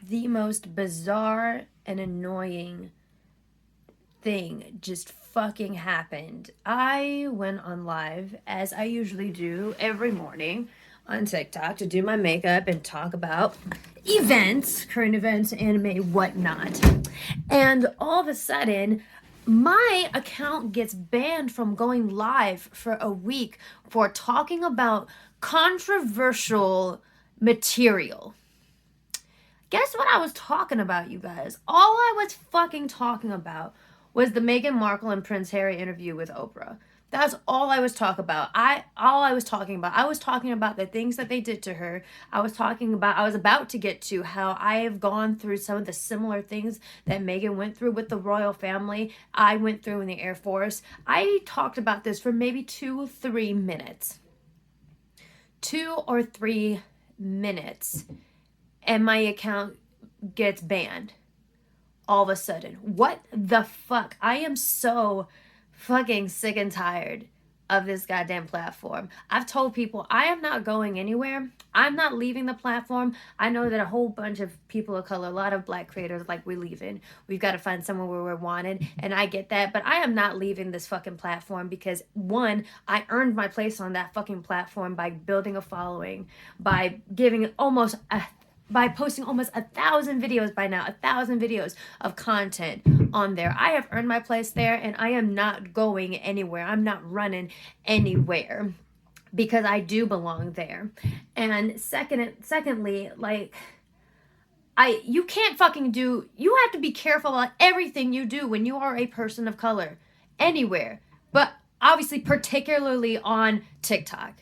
the most bizarre and annoying thing just fucking happened. I went on live, as I usually do every morning on TikTok, to do my makeup and talk about events, current events, anime, whatnot. And all of a sudden, my account gets banned from going live for a week for talking about controversial material. Guess what I was talking about, you guys? All I was fucking talking about was the Meghan Markle and Prince Harry interview with Oprah. That's all I was talking about. I was talking about the things that they did to her. I was about to get to how I have gone through some of the similar things that Meghan went through with the royal family. I went through in the Air Force. I talked about this for maybe 2-3 minutes. 2 or 3 minutes. And my account gets banned all of a sudden. What the fuck? I am so fucking sick and tired of this goddamn platform. I've told people I am not going anywhere. I'm not leaving the platform. I know that a whole bunch of people of color, a lot of black creators, like, we're leaving. We've got to find somewhere where we're wanted. And I get that. But I am not leaving this fucking platform because, one, I earned my place on that fucking platform by building a following, by posting almost 1,000 videos by now, 1,000 videos of content on there. I have earned my place there, and I am not going anywhere. I'm not running anywhere because I do belong there. And secondly, like, you can't fucking do, you have to be careful about everything you do when you are a person of color anywhere, but obviously particularly on TikTok.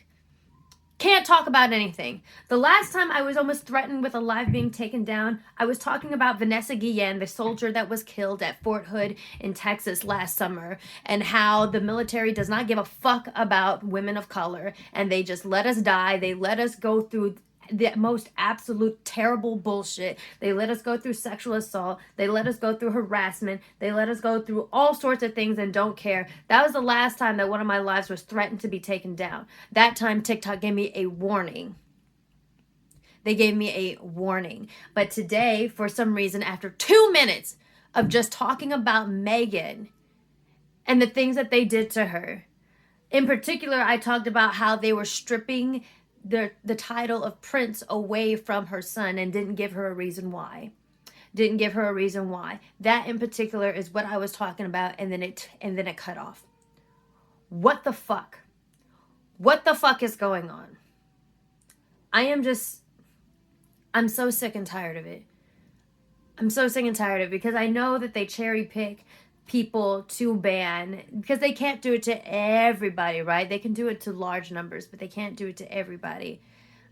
Can't talk about anything. The last time I was almost threatened with a live being taken down, I was talking about Vanessa Guillen, the soldier that was killed at Fort Hood in Texas last summer, and how the military does not give a fuck about women of color, and they just let us die. They let us go through the most absolute terrible bullshit. They let us go through sexual assault. They let us go through harassment. They let us go through all sorts of things and don't care. That was the last time that one of my lives was threatened to be taken down. That time TikTok gave me a warning. They gave me a warning. But today, for some reason, after 2 minutes of just talking about Meghan and the things that they did to her, in particular, I talked about how they were stripping the title of prince away from her son and didn't give her a reason why. That in particular is what I was talking about, and then it cut off. What the fuck? What the fuck is going on? I'm so sick and tired of it. I'm so sick and tired of it because I know that they cherry pick people to ban because they can't do it to everybody, right? They can do it to large numbers, but they can't do it to everybody.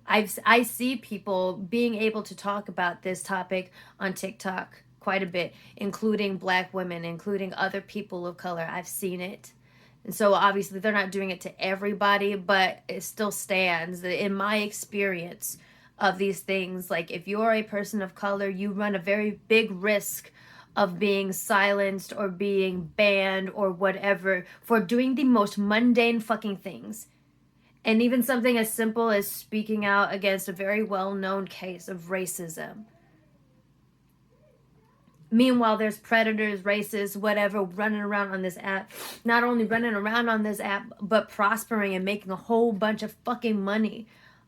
I see people being able to talk about this topic on TikTok quite a bit, including black women, including other people of color. I've seen it. And so obviously they're not doing it to everybody, but it still stands that in my experience of these things, like, if you're a person of color, you run a very big risk of being silenced or being banned or whatever for doing the most mundane fucking things. And even something as simple as speaking out against a very well-known case of racism. Meanwhile, there's predators, racists, whatever, running around on this app. Not only running around on this app, but prospering and making a whole bunch of fucking money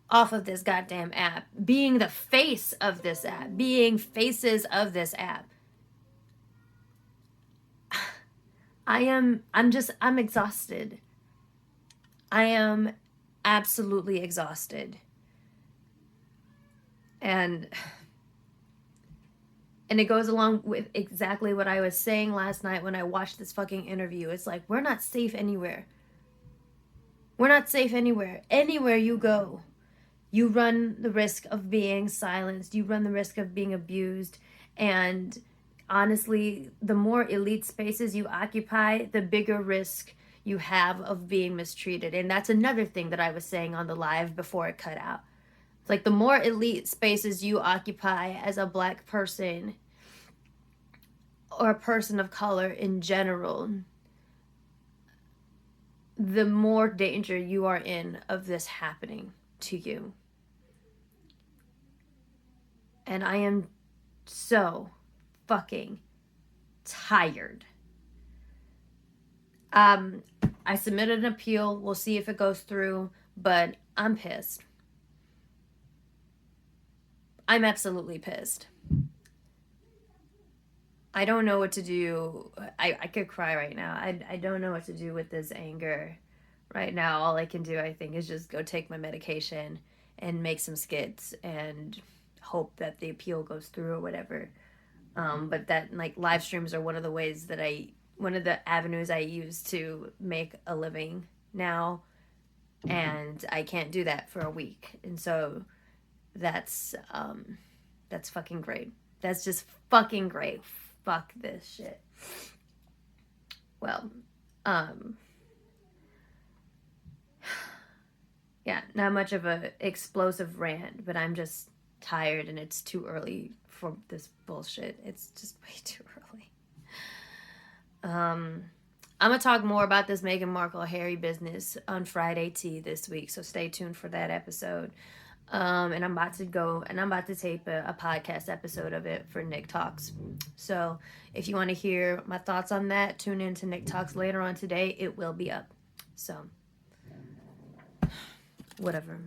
off of this goddamn app. Being the face of this app. Being faces of this app. I'm exhausted. I am absolutely exhausted. And it goes along with exactly what I was saying last night when I watched this fucking interview. It's like, we're not safe anywhere. We're not safe anywhere. Anywhere you go, you run the risk of being silenced. You run the risk of being abused. And honestly, the more elite spaces you occupy, the bigger risk you have of being mistreated. And that's another thing that I was saying on the live before it cut out. It's like, the more elite spaces you occupy as a black person or a person of color in general, the more danger you are in of this happening to you. And I am so fucking tired. I submitted an appeal. We'll see if it goes through, but I'm pissed. I'm absolutely pissed. I don't know what to do. I could cry right now. I don't know what to do with this anger right now. All I can do, I think, is just go take my medication and make some skits and hope that the appeal goes through or whatever. But that, like, live streams are one of the ways that one of the avenues I use to make a living now, and I can't do that for a week. And so that's fucking great. That's just fucking great. Fuck this shit. Well, yeah, not much of a explosive rant, but I'm just tired and it's too early for this bullshit. It's just way too early. I'm gonna talk more about this Meghan Markle-Harry business on Friday Tea this week, so stay tuned for that episode. And I'm about to tape a podcast episode of it for Nick Talks. So if you want to hear my thoughts on that, tune in to Nick Talks later on today. It will be up. So whatever.